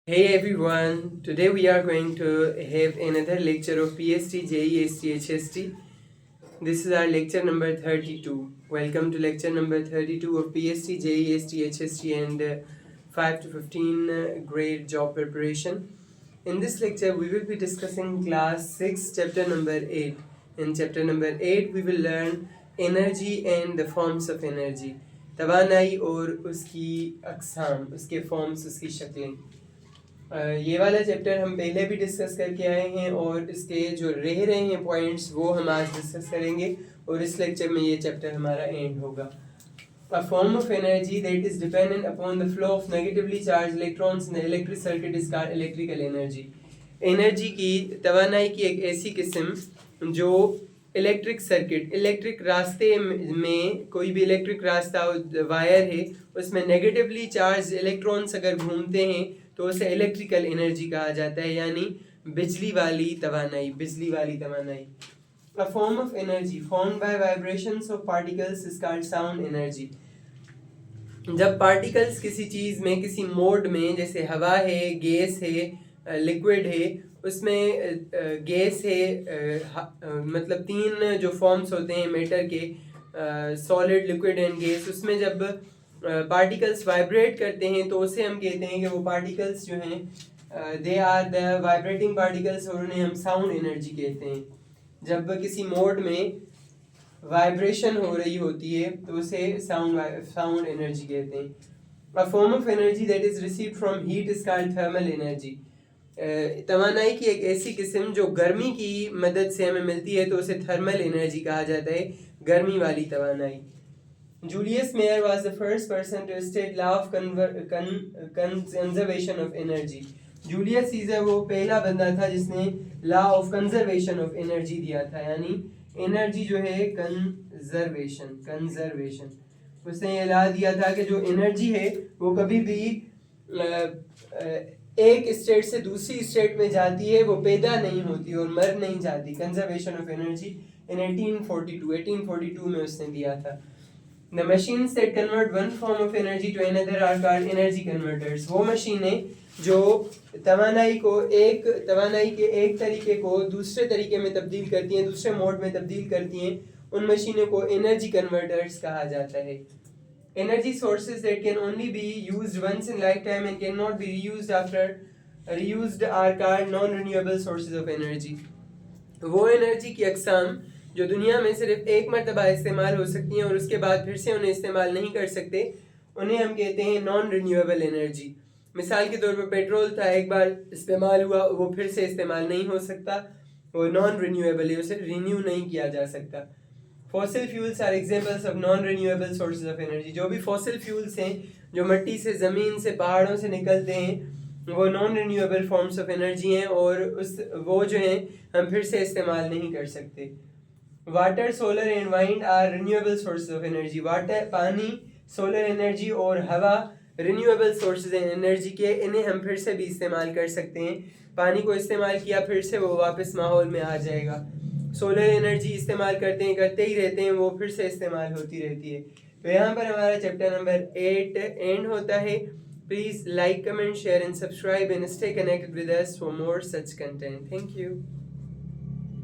Hey everyone, today we are going to have another lecture of PST, JEE, ST, HST. This is our lecture number 32. Welcome to lecture number 32 of PST, JEE, ST, HST and 5 to 15 grade job preparation. In this lecture, we will be discussing class 6, chapter number 8. In chapter number 8, we will learn energy and the forms of energy. तवानाई और उसकी अक़साम, उसके forms, उसकी शक्लें. ये वाला chapter हम पहले भी discuss करके आए हैं और इसके जो रह रहे हैं पॉइंट्स वो हम आज डिस्कस करेंगे और इस लेक्चर में ये चैप्टर हमारा एंड होगा. A form of energy that is dependent upon the flow of negatively charged electrons in the electric circuit is called electrical energy. Energy की तवानाई की एक ऐसी किस्म जो इलेक्ट्रिक सर्किट, इलेक्ट्रिक रास्ते में कोई भी इलेक्ट्रिक रास्ता वायर है उसमें नेगेटिवली चार्ज इलेक्ट्रॉन्स अगर घूमते हैं तो उसे इलेक्ट्रिकल एनर्जी कहा जाता है, यानी बिजली वाली तवानाई, बिजली वाली तवानाई. A form of energy formed by vibrations of particles is called sound energy. जब पार्टिकल्स किसी चीज़ में, किसी मोड में, जैसे हवा है, गैस है, लिक्विड है, उसमें गैस है, मतलब तीन जो फॉर्म्स होते हैं मैटर के, सॉलिड, लिक्विड एंड गैस, उसमें जब पार्टिकल्स वाइब्रेट करते हैं तो उसे हम कहते हैं कि वो पार्टिकल्स जो हैं they are the vibrating particles और उन्हें हम साउंड एनर्जी कहते हैं. जब किसी मोड में वाइब्रेशन हो रही होती है तो उसे साउंड एनर्जी कहते हैं. A form of energy that is received from heat is called thermal energy. तवानाई की एक ऐसी किस्म जो गर्मी की मदद से हमें मिलती है तो उसे थर्मल एनर्जी कहा जाता है, गर्मी वाली तवानाई. Julius Mayer was the first person to state law of conservation of energy. Julius Caesar वो पहला बंदा था जिसने law of conservation of energy दिया था, यानी एनर्जी जो है कंजर्वेशन. उसने ये लॉ दिया था कि जो एनर्जी है वो कभी भी एक स्टेट से दूसरी स्टेट में जाती है, वो पैदा नहीं होती और मर नहीं जाती. कंजर्वेशन ऑफ एनर्जी इन 1842 में उसने दिया था. The machines that convert one form of energy to another are called energy converters. वो मशीनें जो तवानाई के एक तरीके को दूसरे तरीके में तब्दील करती हैं, दूसरे मोड में तब्दील करती हैं, उन मशीनों को एनर्जी कन्वर्टर्स कहा जाता है. Energy sources that can only be used once in lifetime and cannot be reused are called non-renewable sources of energy. वो एनर्जी की अक़साम जो दुनिया में सिर्फ एक मरतबा इस्तेमाल हो सकती हैं और उसके बाद फिर से उन्हें इस्तेमाल नहीं कर सकते, उन्हें हम कहते हैं नॉन रिन्यूएबल एनर्जी. मिसाल के तौर पर पेट्रोल था, एक बार इस्तेमाल हुआ, वो फिर से इस्तेमाल नहीं हो सकता, वो नॉन रिन्यूएबल है, उसे रिन्यू नहीं किया जा सकता. Fossil fuels are examples of non renewable sources of energy. जो भी फॉसिल फ्यूल्स हैं जो मिट्टी से, ज़मीन से, पहाड़ों से निकलते हैं, वो non renewable forms of energy हैं और वो जो हैं हम फिर से इस्तेमाल नहीं कर सकते. Water, solar and wind are renewable sources of energy. Water, पानी, सोलर एनर्जी और हवा रिन्यूएबल सोर्सेज हैं एनर्जी के, इन्हें हम फिर से भी इस्तेमाल कर सकते हैं. पानी को इस्तेमाल किया फिर से वो वापस माहौल में आ जाएगा. सोलर एनर्जी इस्तेमाल करते ही रहते हैं, वो फिर से इस्तेमाल होती रहती है. तो यहाँ पर हमारा चैप्टर नंबर 8 एंड होता है. Please like, comment, share and subscribe and stay connected with us for more such content. Thank you.